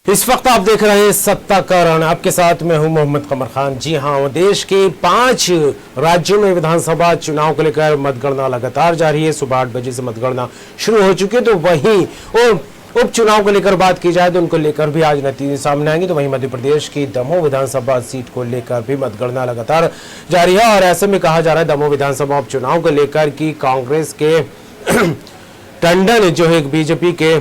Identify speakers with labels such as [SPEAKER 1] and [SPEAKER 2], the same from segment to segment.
[SPEAKER 1] इस वक्त आप देख रहे हैं सत्ता का रण। आपके साथ मैं हूं मोहम्मद कमर खान। जी हां, देश के 5 राज्यों में विधानसभा चुनाव को लेकर मतगणना लगातार जारी है। सुबह 8 बजे से मतगणना शुरू हो चुकी है। तो वहीं उपचुनाव को लेकर बात की जाए तो उनको लेकर भी आज नतीजे सामने आएंगे। तो वहीं मध्य प्रदेश की दमोह विधानसभा सीट को लेकर भी मतगणना लगातार जारी है और ऐसे में कहा जा रहा है दमोह विधानसभा उपचुनाव को लेकर कि कांग्रेस के टंडन जो है बीजेपी के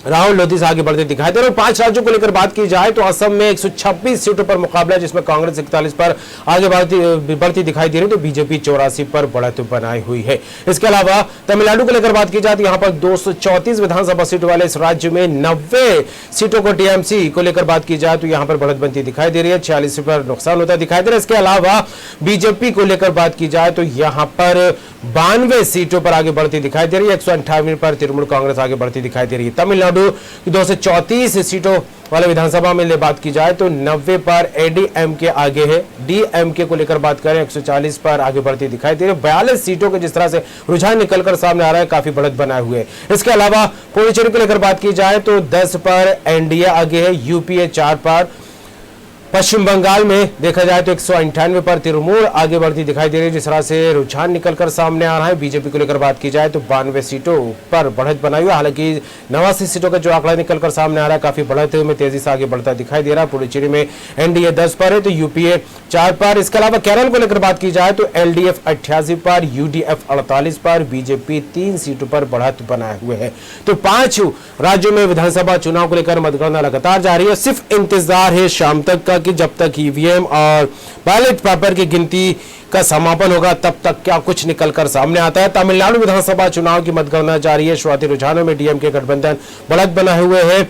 [SPEAKER 1] राहुल लोधी से आगे बढ़ते दिखाई दे रहे हैं। 5 राज्यों को लेकर बात की जाए तो असम में 126 सीटों पर मुकाबला है, जिसमें कांग्रेस 41 पर आगे बढ़ती दिखाई दे रही है, तो बीजेपी 84 पर बढ़त बनाई हुई है। इसके अलावा तमिलनाडु को लेकर बात की जाए तो यहां पर 234 विधानसभा सीट वाले इस राज्य में 90 सीटों को टीएमसी को लेकर बात की जाए तो यहां पर बढ़त बनती दिखाई दे रही है, 46 पर नुकसान होता दिखाई दे रहा है। इसके अलावा बीजेपी को लेकर बात की जाए तो यहां पर 92 सीटों पर आगे बढ़ती दिखाई दे रही है, 158 पर तृणमूल कांग्रेस आगे बढ़ती दिखाई दे रही है। तमिलनाडु की 234 सीटों वाले विधानसभा में बात की जाए तो 90 पर एडीएमके आगे है। डीएमके को लेकर बात करें 140 पर आगे बढ़ती दिखाई दे रही है। 42 सीटों के जिस तरह से रुझान निकलकर सामने आ रहा है, काफी बढ़त बनाए हुए। इसके अलावा पुडुचेरी को लेकर बात की जाए तो 10 पर एनडीए आगे है, यूपीए 4 पर। पश्चिम बंगाल में देखा जाए तो 198 पर तृणमूल आगे बढ़ती दिखाई दे रही है, जिस तरह से रुझान निकलकर सामने आ रहा है। बीजेपी को लेकर बात की जाए तो 92 सीटों पर बढ़त बनाई हुई है, हालांकि 89 सीटों का जो आंकड़ा निकलकर सामने आ रहा है, काफी बढ़त में तेजी से आगे बढ़ता दिखाई दे रहा है। पुडुचेरी में एनडीए 10 पर है तो यूपीए 4 पर। इसके अलावा केरल को लेकर बात की जाए तो एलडीएफ 88 पर, यूडीएफ 48 पर, बीजेपी 3 सीटों पर बढ़त बनाए हुए है। तो 5 राज्यों में विधानसभा चुनाव को लेकर मतगणना लगातार जारी है। सिर्फ इंतजार है शाम तक का कि जब तक ईवीएम और बैलेट पेपर की गिनती का समापन होगा तब तक क्या कुछ निकलकर सामने आता है। तमिलनाडु विधानसभा चुनाव की मतगणना जारी है। शुरुआती रुझानों में डीएमके गठबंधन बढ़त बनाए हुए हैं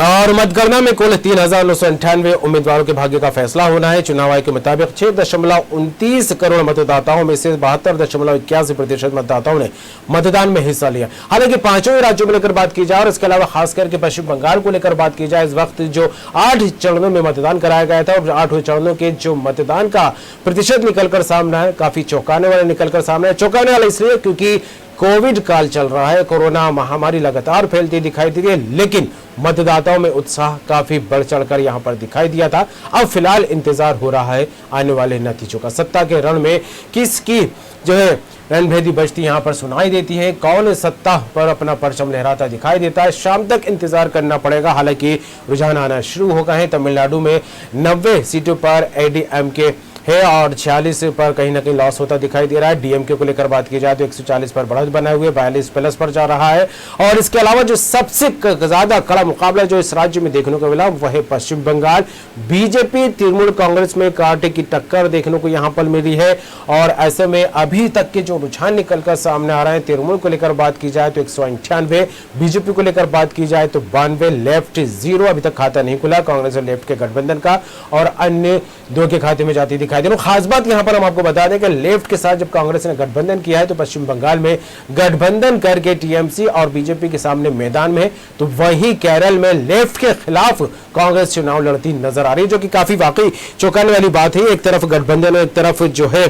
[SPEAKER 1] और मतगणना में कुल 3,998 उम्मीदवारों के भाग्य का फैसला होना है। चुनाव आयोग के मुताबिक 6.29 करोड़ मतदाताओं में से 72.81% मतदाताओं ने मतदान में हिस्सा लिया। हालांकि 5 राज्यों में लेकर बात की जाए और इसके अलावा खास करके पश्चिम बंगाल को लेकर बात की जाए, इस वक्त जो 8 चरणों में मतदान कराया गया था और 8 चरणों के जो मतदान का प्रतिशत निकलकर सामने है, काफी चौंकाने वाला निकलकर सामने है। चौंकाने वाला इसलिए क्योंकि कोविड काल चल रहा है, कोरोना महामारी लगातार फैलती दिखाई दे रही है, लेकिन मतदाताओं में उत्साह काफी बढ़ चढ़कर यहां पर दिखाई दिया था। अब फिलहाल इंतजार हो रहा है आने वाले नतीजों का। सत्ता के रण में किसकी जो है रणभेदी बजती यहां पर सुनाई देती है, कौन सत्ता पर अपना परचम लहराता दिखाई देता है, शाम तक इंतजार करना पड़ेगा। हालांकि रुझान आना शुरू हो गए हैं। तमिलनाडु में 90 सीटों पर एडीएमके है और 46 पर कहीं ना कहीं लॉस होता दिखाई दे रहा है। डीएमके को लेकर बात की जाए तो 140 पर बढ़त बनाए हुए 42 प्लस पर जा रहा है। और इसके अलावा जो सबसे ज्यादा कड़ा मुकाबला जो इस राज्य में देखने को मिला वह है पश्चिम बंगाल। बीजेपी तृणमूल कांग्रेस में कांटे की टक्कर देखने को यहां पर मिली है और ऐसे में अभी तक के जो रुझान निकलकर सामने आ रहे हैं, तृणमूल को लेकर बात की जाए तो 198, बीजेपी को लेकर बात की जाए तो 92, लेफ्ट 0, अभी तक खाता नहीं खुला कांग्रेस और लेफ्ट के गठबंधन का, और अन्य 2 के खाते में जाती दिखाई दे रही है। खास बात यहां पर हम आपको बता दें कि लेफ्ट के साथ जब कांग्रेस ने गठबंधन किया है तो पश्चिम बंगाल में गठबंधन करके टीएमसी और बीजेपी के सामने मैदान में है, तो वहीं केरल में लेफ्ट के खिलाफ कांग्रेस चुनाव लड़ती नजर आ रही है, जो कि काफी वाकई चौंकाने वाली बात है। एक तरफ गठबंधन और एक तरफ जो है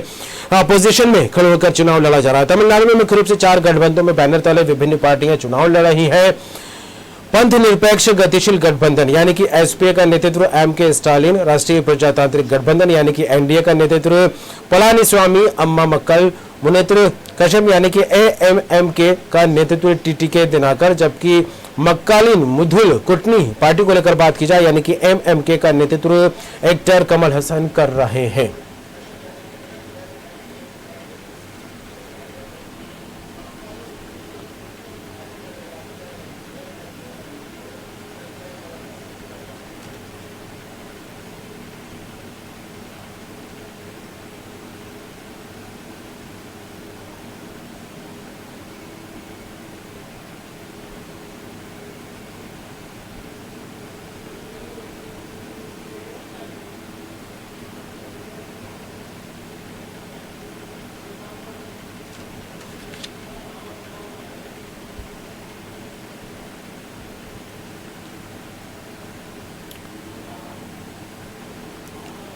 [SPEAKER 1] अपोजिशन में खड़े होकर चुनाव लड़ा जा रहा है। तमिलनाडु में मुख्य रूप से 4 गठबंधनों में बैनर तले विभिन्न पार्टियां चुनाव लड़ रही है। पंथ निरपेक्ष गतिशील गठबंधन यानी कि एसपीए का नेतृत्व एमके स्टालिन, राष्ट्रीय प्रजातांत्रिक गठबंधन यानी कि एनडीए का नेतृत्व पलानीस्वामी अम्मा मक्कल, मुनेत्र कशम यानी कि एएमएमके का नेतृत्व टीटीके दिनाकर, जबकि मक्कालिन मुधुल कुटनी पार्टी को लेकर बात की जाए यानी कि एमएमके का नेतृत्व एक्टर कमल हसन कर रहे हैं।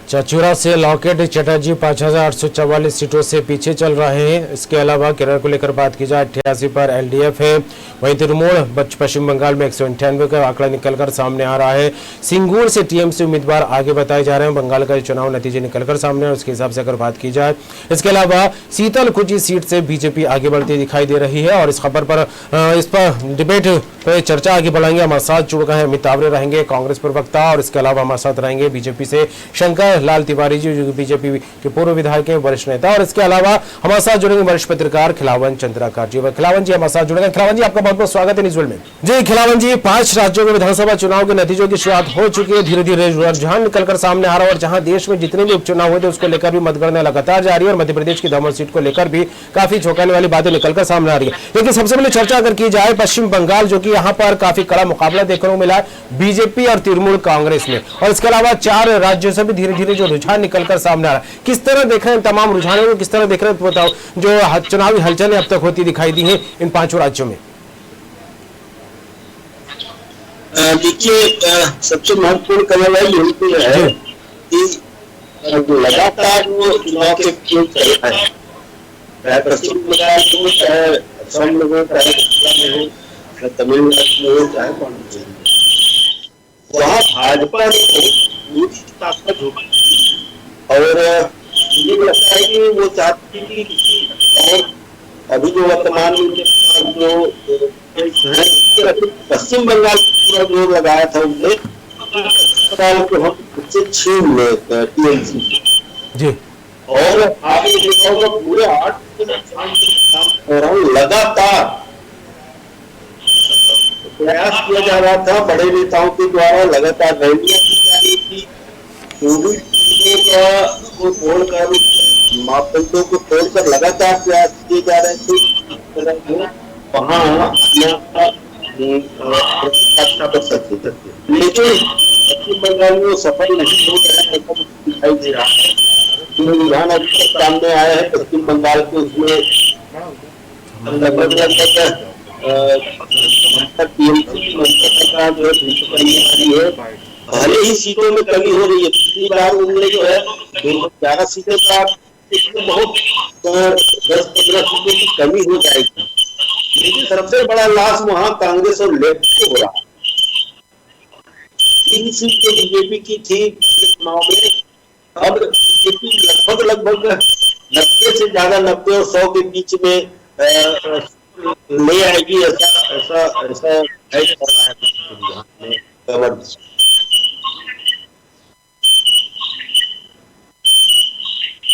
[SPEAKER 1] चचूरा से लॉकेट चटर्जी 5,844 सीटों से पीछे चल रहे हैं। इसके अलावा केरल को लेकर बात की जाए 88 पर एलडीएफ है। वहीं तृणमूल पश्चिम बंगाल में 198 का आंकड़ा निकलकर सामने आ रहा है। सिंगूर से टीएमसी उम्मीदवार आगे बताए जा रहे हैं। बंगाल का चुनाव नतीजे निकलकर सामने है, उसके हिसाब से अगर बात की जाए। इसके अलावा शीतलकुची सीट से बीजेपी आगे बढ़ती दिखाई दे रही है और इस खबर पर इस पर डिबेट पर चर्चा आगे बढ़ाएंगे। हमारे साथ जुड़ गए हैं अमित तावरे रहेंगे कांग्रेस प्रवक्ता, और इसके अलावा हमारे साथ रहेंगे बीजेपी से शंकर लाल तिवारी जी जो बीजेपी के पूर्व विधायक हैं, वरिष्ठ नेता, और इसके अलावा हमारे साथ जुड़ेंगे वरिष्ठ पत्रकार खिलावन चंद्राकर जी। खिलावन जी हमारे साथ जुड़ेंगे। खिलावन जी आपका बहुत बहुत स्वागत है न्यूज़वर्ल्ड में। जी खिलावन जी, 5 राज्यों में विधानसभा चुनाव के नतीजों की शुरुआत हो चुकी है। धीरे धीरे रुझान निकलकर सामने आ रहा है और जहां देश में जितने भी उपचुनाव हुए थे उसको लेकर भी मतगणना लगातार जारी है और मध्य प्रदेश की दमोह सीट को लेकर भी काफी चौंकाने वाली बातें निकलकर सामने आ रही है। लेकिन सबसे पहले चर्चा अगर की जाए पश्चिम बंगाल, जो कि यहाँ पर काफी कड़ा मुकाबला देखने को मिला है बीजेपी और तृणमूल कांग्रेस में, और इसके अलावा 4 राज्यों से भी धीरे धीरे जो रुझान निकलकर सामने आ रहा है, किस तरह देख रहे हैं तमाम रुझानों को, किस तरह देख रहे हैं बताओ जो चुनावी हलचलें अब तक होती दिखाई दी हैं इन 5 राज्यों में?
[SPEAKER 2] देखिए, सबसे महत्वपूर्ण कदम यही तो है कि लगातार वो चुनाव के खेल चल रहा है, चाहे पश्चिम बंगाल हो, चाहे असम में हो, चाहे में हो, चाहे तमिलनाडु में हो, चाहे पांडिचेरी में, वहाँ भाजपा ने पूरी ताकत होगी और मुझे लगता है कि वो चाहती थी कि और अभी जो वर्तमान में जो पश्चिम बंगाल पूरा जोर लगाया था उनने को हम उससे छीन ले टीएमसी
[SPEAKER 1] जी,
[SPEAKER 2] और आपने देखा होगा पूरे 8 दौरान लगातार प्रयास किया जा रहा था, बड़े नेताओं के द्वारा लगातार रैलियां की जा रही थी, कोविड को तोड़कर मापदंडों को तोड़कर लगातार प्रयास किए जा रहे थे वहाँ कर सकते थे, लेकिन पश्चिम बंगाल में सफल नहीं हो रहा है, दिखाई दे रहा है। जो रुझान अभी तक सामने आया है पश्चिम बंगाल के, उसमें लगभग भले ही सीटों में कमी हो रही है। पिछली बार उन्होंने जो है 211 सीटों का बहुत 10-15 सीटों की कमी हो जाएगी, लेकिन सबसे बड़ा लॉस वहां कांग्रेस और लेफ्ट को हो रहा है। 3 सीटें बीजेपी की थी चुनाव में, अब बीजेपी लगभग 90 से ज्यादा 90 और 100 के बीच में ले आएगी, ऐसा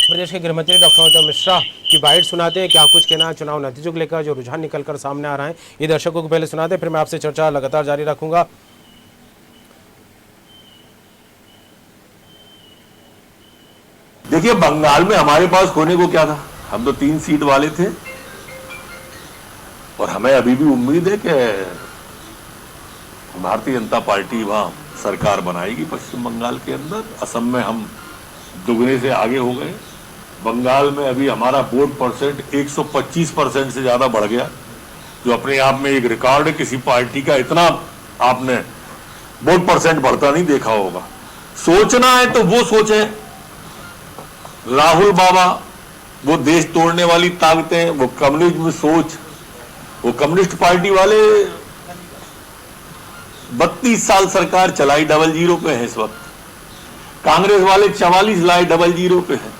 [SPEAKER 1] प्रदेश के गृह मंत्री डॉक्टर नरोत्तम मिश्रा की बाइट सुनाते हैं, क्या कुछ कहना है चुनाव नतीजों को लेकर जो रुझान निकलकर सामने आ रहा है, ये दर्शकों को पहले सुनाते हैं, फिर मैं आपसे चर्चा लगातार जारी रखूंगा।
[SPEAKER 3] देखिए, बंगाल में हमारे पास खोने को क्या था, हम तो 3 सीट वाले थे और हमें अभी भी उम्मीद है कि भारतीय जनता पार्टी वहां सरकार बनाएगी पश्चिम बंगाल के अंदर। असम में हम दुगने से आगे हो गए, बंगाल में अभी हमारा वोट परसेंट 125% से ज्यादा बढ़ गया, जो अपने आप में एक रिकॉर्ड है। किसी पार्टी का इतना आपने वोट परसेंट बढ़ता नहीं देखा होगा। सोचना है तो वो सोचें, राहुल बाबा वो देश तोड़ने वाली ताकतें, वो कम्युनिज्म सोच, वो कम्युनिस्ट पार्टी वाले 32 साल सरकार चलाई, 00 पे है इस वक्त। कांग्रेस वाले 44 लाए, 00 पे है।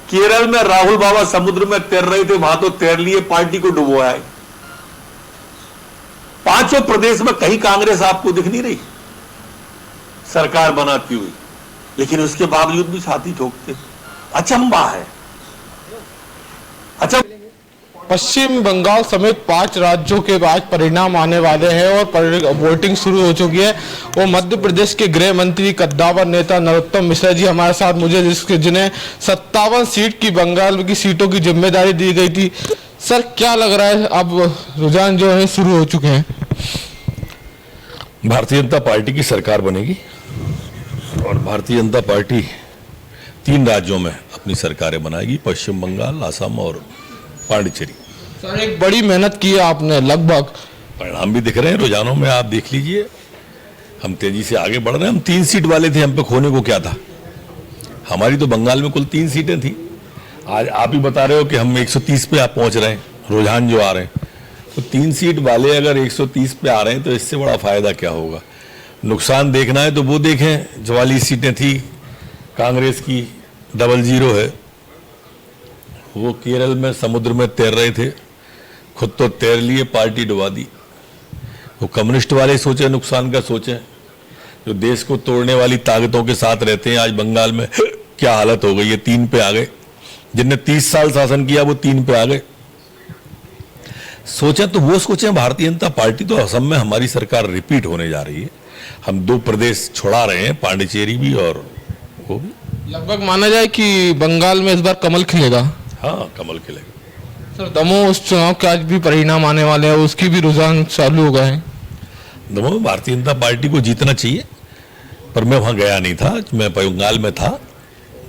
[SPEAKER 3] केरल में राहुल बाबा समुद्र में तैर रहे थे, वहां तो तैर लिए, पार्टी को डुबोया है। 5 प्रदेश में कहीं कांग्रेस आपको दिख नहीं रही सरकार बनाती हुई, लेकिन उसके बावजूद भी छाती ठोकते, अचंभा है। अच्छा,
[SPEAKER 4] पश्चिम बंगाल समेत 5 राज्यों के आज परिणाम आने वाले हैं और वोटिंग शुरू हो चुकी है। वो मध्य प्रदेश के गृह मंत्री कद्दावर नेता नरोत्तम मिश्रा जी हमारे साथ मुझे जिन्हें 57 सीट की बंगाल की सीटों की जिम्मेदारी दी गई थी। सर, क्या लग रहा है अब रुझान जो है शुरू हो चुके हैं?
[SPEAKER 5] भारतीय जनता पार्टी की सरकार बनेगी और भारतीय जनता पार्टी 3 राज्यों में अपनी सरकारें बनाएगी, पश्चिम बंगाल, असम और पांडिचेरी।
[SPEAKER 4] सर, एक बड़ी मेहनत की है आपने, लगभग
[SPEAKER 5] परिणाम भी दिख रहे हैं रुझानों में, आप देख लीजिए। हम तेजी से आगे बढ़ रहे हैं। हम 3 सीट वाले थे, हम पे खोने को क्या था। हमारी तो बंगाल में कुल 3 सीटें थी। आज आप ही बता रहे हो कि हम 130 पे आप पहुंच रहे हैं, रुझान जो आ रहे हैं, तो 3 सीट वाले अगर 130 पे आ रहे हैं तो इससे बड़ा फायदा क्या होगा। नुकसान देखना है तो वो देखें, 44 सीटें थी कांग्रेस की, 00 है। वो केरल में समुद्र में तैर रहे थे, खुद तो तैर लिए, पार्टी डुबा दी। वो कम्युनिस्ट वाले सोचे, नुकसान का सोचें, जो देश को तोड़ने वाली ताकतों के साथ रहते हैं। आज बंगाल में क्या हालत हो गई है, 3 पे आ गए। जिनने 30 साल शासन किया वो 3 पे आ गए। सोचा तो वो सोचें, भारतीय जनता पार्टी तो असम में हमारी सरकार रिपीट होने जा रही है। हम 2 प्रदेश छोड़ा रहे हैं, पांडिचेरी भी और वो भी।
[SPEAKER 4] लगभग माना जाए कि बंगाल में इस बार कमल खिलेगा।
[SPEAKER 5] हाँ, कमल खिलेगा।
[SPEAKER 4] सर, दमोह उस चुनाव के आज भी परिणाम आने वाले हैं, उसकी भी रुझान चालू हो गए हैं।
[SPEAKER 5] दमोह में भारतीय जनता पार्टी को जीतना चाहिए, पर मैं वहां गया नहीं था, मैं बंगाल में था,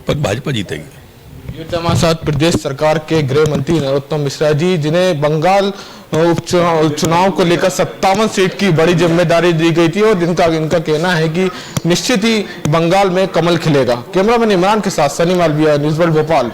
[SPEAKER 5] पर भाजपा जीतेगी।
[SPEAKER 4] ये थे हमारे साथ प्रदेश सरकार के गृह मंत्री नरोत्तम मिश्रा जी, जिन्हें बंगाल उपचुनाव को लेकर 57 सीट की बड़ी जिम्मेदारी दी गई थी और इनका कहना है कि निश्चित ही बंगाल में कमल खिलेगा। कैमरामैन इमरान के साथ सनी मालविया, न्यूज़ वर्ल्ड भोपाल।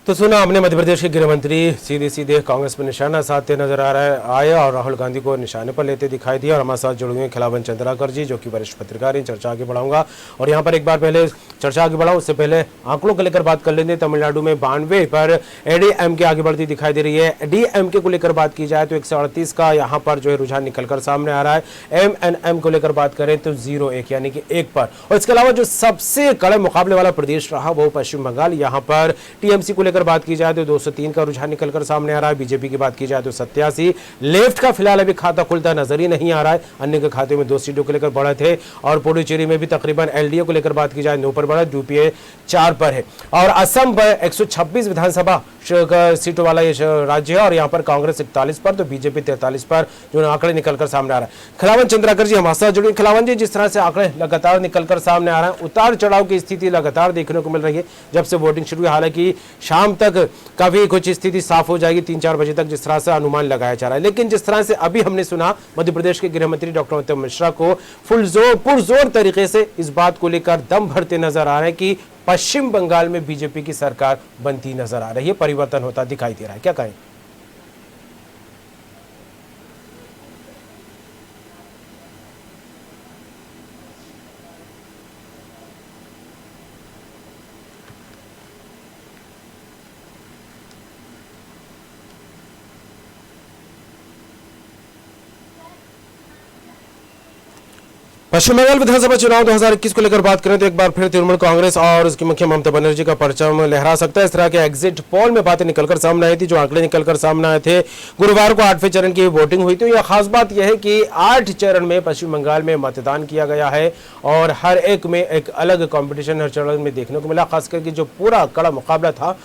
[SPEAKER 1] तो सुना हमने मध्य प्रदेश के गृह मंत्री सीधे कांग्रेस पर निशाना साधते नजर आए और राहुल गांधी को निशाने पर लेते दिखाई दिया। और हमारे साथ जुड़ हुए खिलावन चंद्राकर जी, जो कि वरिष्ठ पत्रकार हैं। चर्चा आगे बढ़ाऊंगा और यहाँ पर एक बार पहले चर्चा आगे बढ़ाऊं उससे पहले आंकड़ों को लेकर बात कर लेंगे। तमिलनाडु में 92 पर एडीएमके आगे बढ़ती दिखाई दे रही है। डीएमके को लेकर बात की जाए तो 138 का यहाँ पर जो है रुझान निकलकर सामने आ रहा है। एमएनएम को लेकर बात करें तो 0-1 यानी कि 1 पर। और इसके अलावा जो सबसे कड़े मुकाबले वाला प्रदेश रहा वो पश्चिम बंगाल। यहाँ पर टीएमसी को लेकर बात की जाए तो 203 का रुझान निकलकर सामने आ रहा है। बीजेपी की बात की जाए तो 87। लेफ्ट का फिलहाल अभी खाता खुलता नजर ही नहीं आ रहा है। अन्य के खाते में 2 सीटों को लेकर बढ़त है। और पुडुचेरी में भी तकरीबन एलडीए को लेकर बात की जाए 9 पर बढ़त, यूपीए 4 पर है। और असम पर 126 विधानसभा सीटों वाला ये राज्य है और यहाँ पर कांग्रेस 41 पर तो बीजेपी 43 पर जो आंकड़े निकलकर सामने आ रहा है। खिलावन चंद्राकर जी हमारे साथ जुड़े। खिलावन जी, जिस तरह से आंकड़े लगातार निकलकर सामने आ रहे हैं, उतार चढ़ाव की स्थिति लगातार देखने को मिल रही है जब से वोटिंग शुरू हुई। हालांकि शाम तक काफी कुछ स्थिति साफ हो जाएगी, 3-4 बजे तक जिस तरह से अनुमान लगाया जा रहा है। लेकिन जिस तरह से अभी हमने सुना मध्य प्रदेश के गृह मंत्री डॉक्टर नरोत्तम मिश्रा को पुरजोर तरीके से इस बात को लेकर दम भरते नजर आ रहे हैं कि पश्चिम बंगाल में बीजेपी की सरकार बनती नजर आ रही है, परिवर्तन होता दिखाई दे रहा है। क्या कहें? पश्चिम बंगाल विधानसभा चुनाव 2021 को लेकर बात करें तो एक बार फिर तृणमूल कांग्रेस और उसकी मुख्य ममता बनर्जी का परचम लहरा सकता है। इस तरह के एग्जिट पोल में बातें निकलकर सामने आई थी, जो आंकड़े निकलकर सामने आए थे। गुरुवार को 8वें चरण की वोटिंग हुई थी। यह खास बात यह है कि 8 चरण में पश्चिम बंगाल में मतदान किया गया है और हर एक में एक अलग कॉम्पिटिशन हर चरण में देखने को मिला। खास करके जो पूरा कड़ा मुकाबला था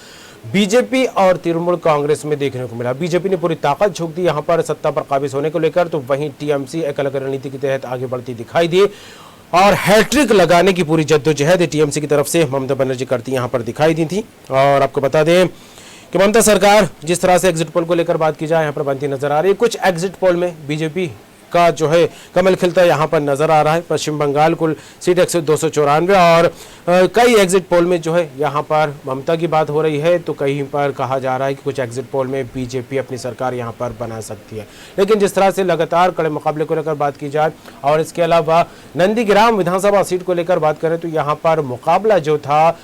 [SPEAKER 1] बीजेपी और तृणमूल कांग्रेस में देखने को मिला। बीजेपी ने पूरी ताकत झोंक दी यहाँ पर सत्ता पर काबिज होने को लेकर, तो वहीं टीएमसी एक अलग रणनीति के तहत आगे बढ़ती दिखाई दी और हैट्रिक लगाने की पूरी जद्दोजहद टीएमसी की तरफ से ममता बनर्जी करती यहाँ पर दिखाई दी थी। और आपको बता दें कि ममता सरकार जिस तरह से एग्जिट पोल को लेकर बात की जाए यहाँ पर बनती नजर आ रही है। कुछ एग्जिट पोल में बीजेपी का जो है कमल खिलता यहाँ पर नजर आ रहा है। पश्चिम बंगाल कुल सीट 294 और कई एग्जिट पोल में जो है यहाँ पर ममता की बात हो रही है, तो कहीं पर कहा जा रहा है कि कुछ एग्जिट पोल में बीजेपी अपनी सरकार यहाँ पर बना सकती है। लेकिन जिस तरह से लगातार कड़े मुकाबले को लेकर बात की जाए और इसके अलावा नंदीग्राम विधानसभा सीट को लेकर बात करें तो यहाँ पर मुकाबला जो था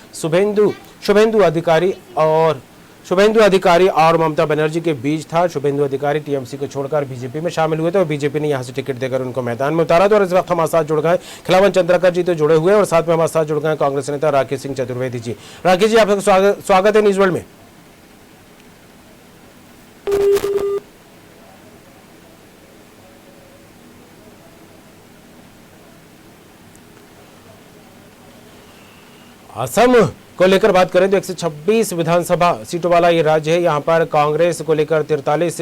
[SPEAKER 1] शुभेंदु अधिकारी और ममता बनर्जी के बीच था। शुभेंदु अधिकारी टीएमसी को छोड़कर बीजेपी में शामिल हुए थे और बीजेपी ने यहां से टिकट देकर उनको मैदान में उतारा था। और इस वक्त हमारे साथ जुड़ गए खिलावन चंद्राकर जी तो जुड़े हुए और साथ में हमारे साथ जुड़ गए कांग्रेस नेता राकेश सिंह चतुर्वेदी जी। राकेश जी, आपका स्वागत है न्यूज़ वर्ल्ड में। असम को लेकर बात करें तो 126 विधानसभा सीटों वाला ये राज्य है। यहाँ पर कांग्रेस को लेकर 43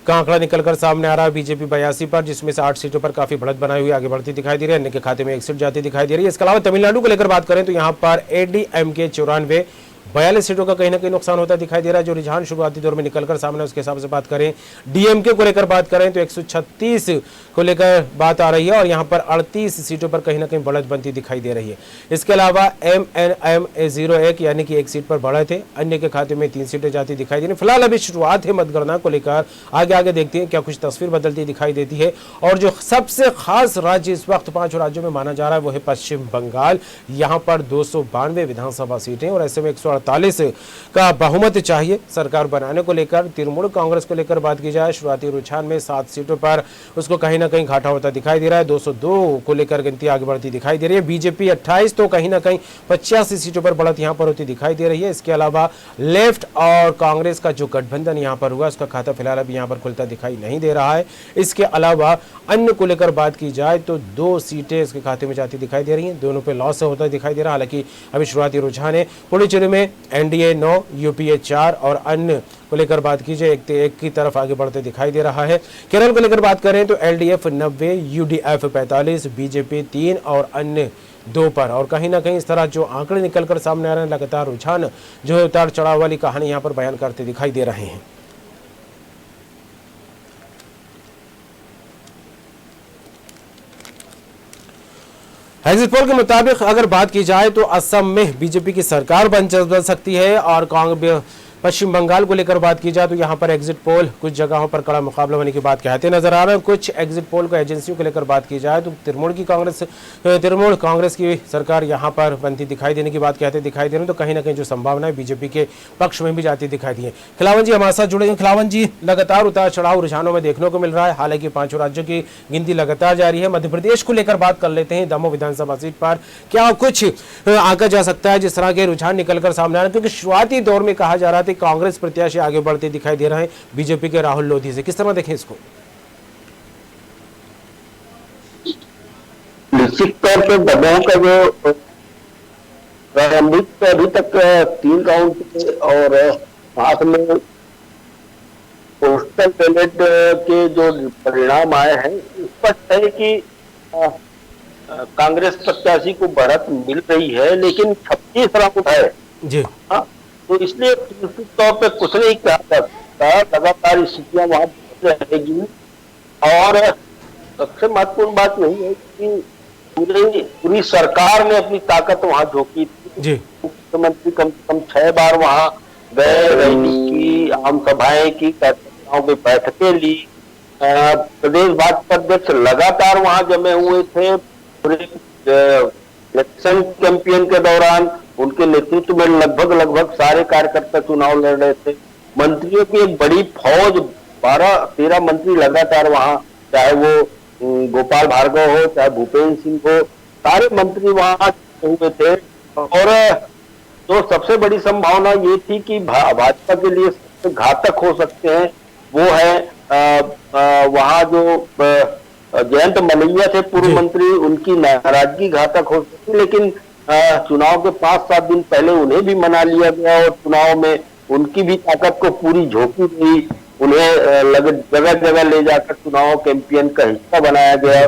[SPEAKER 1] का आंकड़ा निकलकर सामने आ रहा है। बीजेपी 82 पर, जिसमें से 8 सीटों पर काफी बढ़त बनाई हुई आगे बढ़ती दिखाई दे रही है। अन्य के खाते में 1 सीट जाती दिखाई दे रही है। इसके अलावा तमिलनाडु को लेकर बात करें तो यहाँ पर एडीएमके 94, 42 सीटों का कहीं ना कहीं नुकसान होता दिखाई दे रहा है। जो रुझान शुरुआती दौर में निकलकर सामने उसके हिसाब से बात करें, डीएमके को लेकर बात करें तो 136 को लेकर बात आ रही है और यहां पर 38 सीटों पर कहीं ना कहीं बढ़त बनती दिखाई दे रही है। इसके अलावा MNM-01 यानी कि एक सीट पर बढ़त है, अन्य के खाते में 3 सीटें जाती दिखाई दे रही। फिलहाल अभी शुरुआत है मतगणना को लेकर, आगे देखते हैं क्या कुछ तस्वीर बदलती दिखाई देती है। और जो सबसे खास राज्य इस वक्त 5 राज्यों में माना जा रहा है वो है पश्चिम बंगाल। यहां पर 292 विधानसभा सीटें और ऐसे में 148 का बहुमत चाहिए सरकार बनाने को लेकर। तृणमूल कांग्रेस को लेकर बात की जाए, शुरुआती रुझान में 7 सीटों पर उसको कहीं ना कहीं घाटा होता दिखाई दे रहा है। 202 को लेकर गिनती आगे बढ़ती दिखाई दे रही है। बीजेपी 28 तो कहीं ना कहीं 85 सीटों पर बढ़त यहां पर होती दिखाई दे रही है। इसके अलावा लेफ्ट और कांग्रेस का जो गठबंधन यहां पर हुआ उसका खाता फिलहाल अभी यहां पर खुलता दिखाई नहीं दे रहा है। इसके अलावा अन्य को लेकर बात की जाए तो 2 सीटें इसके खाते में जाती दिखाई दे रही हैं, दोनों पे लॉस होता दिखाई दे रहा है। हालांकि अभी शुरुआती रुझान है। पुडुचेरी में एनडीए 9, यूपीए 4 और अन्य को लेकर बात की जाए एक की तरफ आगे बढ़ते दिखाई दे रहा है। केरल को लेकर बात करें तो एलडीएफ 90, यूडीएफ 45, बीजेपी 3 और अन्य 2 पर। और कहीं ना कहीं इस तरह जो आंकड़े निकलकर सामने आ रहे हैं, लगातार रुझान जो उतार चढ़ाव वाली कहानी यहाँ पर बयान करते दिखाई दे रहे हैं। एग्जिट पोल के मुताबिक अगर बात की जाए तो असम में बीजेपी की सरकार बन सकती है और कांग्रेस पश्चिम बंगाल को लेकर बात की जाए तो यहां पर एग्जिट पोल कुछ जगहों पर कड़ा मुकाबला होने की बात कहते नजर आ रहे हैं। कुछ एग्जिट पोल को एजेंसियों को लेकर बात की जाए तो तृणमूल कांग्रेस की सरकार यहां पर बनती दिखाई देने की बात कहते दिखाई दे रहे हैं। तो कहीं ना कहीं जो संभावना है बीजेपी के पक्ष में भी जाती दिखाई दी है। खिलावन जी हमारे साथ जुड़े हैं। खिलावन जी, लगातार उतार चढ़ाव रुझानों में देखने को मिल रहा है। हालांकि 5 राज्यों की गिनती लगातार जारी है। मध्य प्रदेश को लेकर बात कर लेते हैं। दमोह विधानसभा सीट पर क्या कुछ आंका जा सकता है जिस तरह के रुझान निकलकर सामने आ रहे हैं? क्योंकि शुरुआती दौर में कहा जा रहा था कांग्रेस प्रत्याशी आगे बढ़ते दिखाई दे रहे हैं बीजेपी के राहुल लोधी से, किस तरह देखें इसको?
[SPEAKER 2] निश्चित तौर पर दमोह का जो प्रारंभिक अभी तक 3 राउंड थे और साथ में पोस्टल बैलेट के जो परिणाम आए हैं, स्पष्ट है कि कांग्रेस प्रत्याशी को बढ़त मिल रही है, लेकिन 26 राउंड है
[SPEAKER 1] जी।
[SPEAKER 2] हाँ, तो इसलिए निश्चित तौर पर कुछ नहीं कहा जा सकता। लगातार स्थितियां वहां रहेगी और सबसे महत्वपूर्ण बात यही है कि पूरी सरकार ने अपनी ताकत वहां झोंकी थी। मुख्यमंत्री कम से कम 6 बार वहां गए, रैली की, आम सभाएं की, कार्यकर्ताओं में बैठकें ली। प्रदेश भाजपा अध्यक्ष लगातार वहां जमे हुए थे। इलेक्शन कैंपेन के दौरान उनके नेतृत्व में लगभग सारे कार्यकर्ता चुनाव लड़ रहे थे। मंत्रियों की एक बड़ी फौज, 12-13 मंत्री लगातार वहां, चाहे वो गोपाल भार्गव हो, चाहे भूपेंद्र सिंह हो, सारे मंत्री वहां हुए थे। और तो सबसे बड़ी संभावना ये थी कि भाजपा के लिए सबसे घातक हो सकते हैं वो है वहां जो जयंत मलैया थे पूर्व मंत्री, उनकी नाराजगी घातक हो सकती। लेकिन चुनाव के 5-7 दिन पहले उन्हें भी मना लिया गया और चुनाव में उनकी भी ताकत को पूरी झोंकी गई। उन्हें जगह जगह ले जाकर चुनाव कैंपेन का हिस्सा बनाया गया।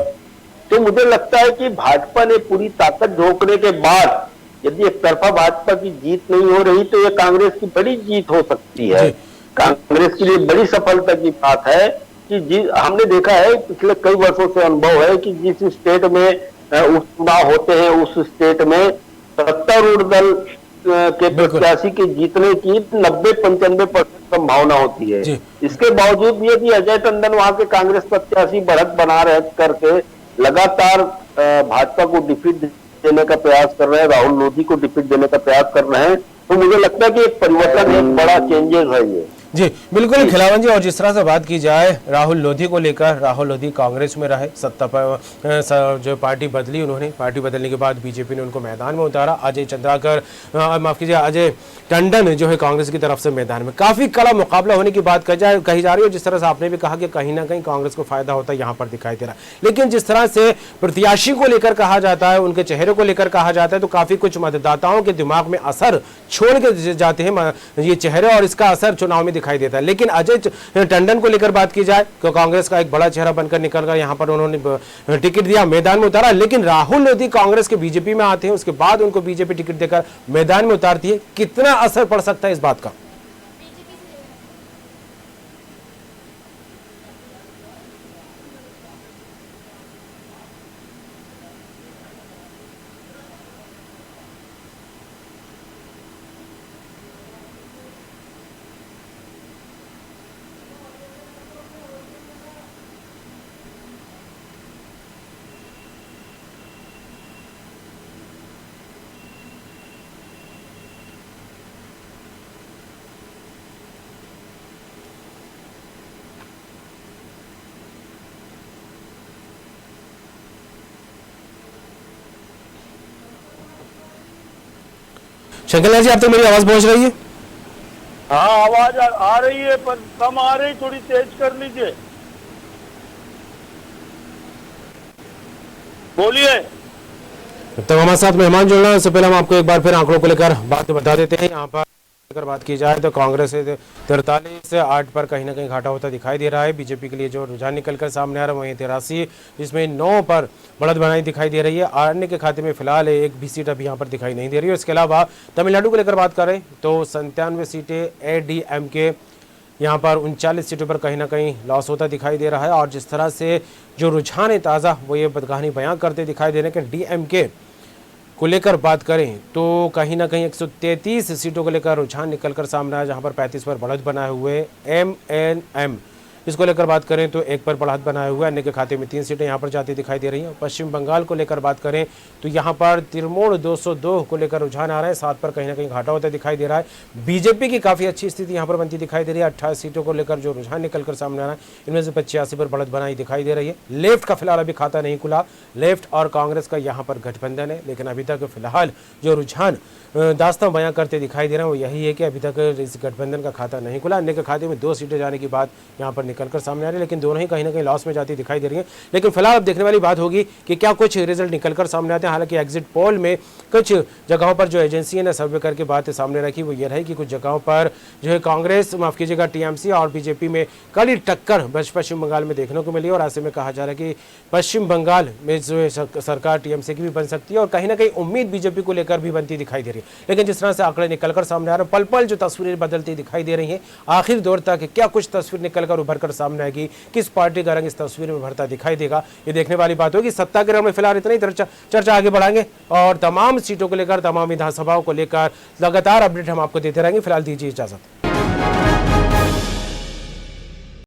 [SPEAKER 2] तो मुझे लगता है कि भाजपा ने पूरी ताकत झोंकने के बाद यदि एक तरफा भाजपा की जीत नहीं हो रही तो ये कांग्रेस की बड़ी जीत हो सकती है। कांग्रेस के लिए बड़ी सफलता की बात है कि हमने देखा है, पिछले कई वर्षों से अनुभव है कि जिस स्टेट में उपचुनाव होते हैं उस स्टेट में सत्तारूढ़ दल के प्रत्याशी के जीतने की 90-95% संभावना होती है। इसके बावजूद यदि अजय टंडन वहां के कांग्रेस प्रत्याशी बढ़त बना रहे करके लगातार भाजपा को डिफीट देने का प्रयास कर रहे हैं, राहुल लोधी को डिफीट देने का प्रयास कर रहे हैं, तो मुझे लगता है कि एक परिवर्तन, एक बड़ा चेंजेस है ये।
[SPEAKER 1] जी बिल्कुल खिलावन जी। और जिस तरह से बात की जाए राहुल लोधी को लेकर, राहुल लोधी कांग्रेस में रहे, सत्ता पर जो पार्टी बदली, उन्होंने पार्टी बदलने के बाद बीजेपी ने उनको मैदान में उतारा। अजय चंद्राकर, माफ कीजिए, अजय टंडन जो है कांग्रेस की तरफ से मैदान में, काफी कड़ा मुकाबला होने की बात कही जा रही है। जिस तरह से आपने भी कहा कि कहीं ना कहीं कांग्रेस को फायदा होता है यहाँ पर दिखाई दे रहा है। लेकिन जिस तरह से प्रत्याशी को लेकर कहा जाता है, उनके चेहरे को लेकर कहा जाता है, तो काफी कुछ मतदाताओं के दिमाग में असर छोड़ के जाते हैं ये चेहरे और इसका असर चुनाव में दिखाई देता है। लेकिन अजय टंडन को लेकर बात की जाए तो कांग्रेस का एक बड़ा चेहरा बनकर निकल कर यहाँ पर उन्होंने टिकट दिया, मैदान में उतारा। लेकिन राहुल गांधी कांग्रेस के बीजेपी में आते हैं, उसके बाद उनको बीजेपी टिकट देकर मैदान में उतारती है। कितना असर पड़ सकता है इस बात का? शंकरलाल जी, आप तक मेरी आवाज पहुंच रही है?
[SPEAKER 6] हाँ, आवाज आ रही है पर कम आ रही, थोड़ी तेज कर लीजिए। बोलिए।
[SPEAKER 1] तो हमारे साथ मेहमान जुड़ रहे हैं, उससे पहले हम आपको एक बार फिर आंकड़ों को लेकर बात बता देते हैं। यहाँ पर अगर बात की जाए तो कांग्रेस से 43 से 8 पर कहीं ना कहीं घाटा होता दिखाई दे रहा है। बीजेपी के लिए जो रुझान निकलकर सामने आ रहा है वहीं 83, जिसमें 9 पर बढ़त बनाई दिखाई दे रही है। अन्य के खाते में फिलहाल एक भी सीट अभी यहाँ पर दिखाई नहीं दे रही है। इसके अलावा तमिलनाडु को लेकर बात करें तो 97 सीटें ADMK, यहाँ पर 39 सीटों पर कहीं ना कहीं लॉस होता दिखाई दे रहा है। और जिस तरह से जो रुझान है ताज़ा, वो ये बदकहानी बयां करते दिखाई दे रहे हैं कि DMK को लेकर बात करें तो कहीं ना कहीं 133 सीटों को लेकर रुझान निकलकर सामने आया, जहां पर 35 पर बढ़त बनाए हुए। MNM इसको लेकर बात करें तो 1 पर बढ़त बनाए हुए, अन्य के खाते में 3 सीटें यहां पर जाती दिखाई दे रही हैं। पश्चिम बंगाल को लेकर बात करें तो यहां पर तृणमूल 202 को लेकर रुझान आ रहा है, 7 पर कहीं ना कहीं घाटा होता दिखाई दे रहा है। बीजेपी की काफ़ी अच्छी स्थिति यहां पर बनती दिखाई दे रही है। 28 सीटों को लेकर जो रुझान निकलकर सामने आ रहा है, इनमें से 85 पर बढ़त बनाई दिखाई दे रही है। लेफ्ट का फिलहाल अभी खाता नहीं खुला, लेफ्ट और कांग्रेस का यहाँ पर गठबंधन है, लेकिन अभी तक फिलहाल जो रुझान दास्तां बयां करते दिखाई दे रहे हैं वो यही है कि अभी तक इस गठबंधन का खाता नहीं खुला। अन्य के खाते में 2 सीटें जाने की बात यहाँ पर निकलकर सामने आ रही है, लेकिन दोनों ही कहीं ना कहीं लॉस में जाती दिखाई दे रही है। लेकिन फिलहाल अब देखने वाली बात होगी कि क्या कुछ रिजल्ट निकलकर सामने आते हैं। हालांकि एग्जिट पोल में कुछ जगहों पर जो एजेंसी ने सर्वे करके बातें सामने रखी वो ये रही कि कुछ जगहों पर जो है कांग्रेस, माफ कीजिएगा, TMC और बीजेपी में कड़ी टक्कर पश्चिम बंगाल में देखने को मिली। और ऐसे में कहा जा रहा है कि पश्चिम बंगाल में जो है सरकार TMC की भी बन सकती है और कहीं ना कहीं उम्मीद बीजेपी को लेकर भी बनती दिखाई दे रही है। लेकिन जिस तरह से आंकड़े निकलकर सामने आ रहे हैं, पल पल जो तस्वीरें बदलती दिखाई दे रही हैं, आखिर दौर तक क्या कुछ तस्वीर निकलकर उभर कर सामने आएगी, किस पार्टी का रंग इस तस्वीर में भरता दिखाई देगा, ये देखने वाली बात होगी। सत्ता के रंग में फिलहाल इतना ही चर्चा आगे बढ़ाएंगे और तमाम सीटों को लेकर, तमाम विधानसभाओं को लेकर लगातार अपडेट हम आपको देते रहेंगे। फिलहाल दीजिए इजाजत।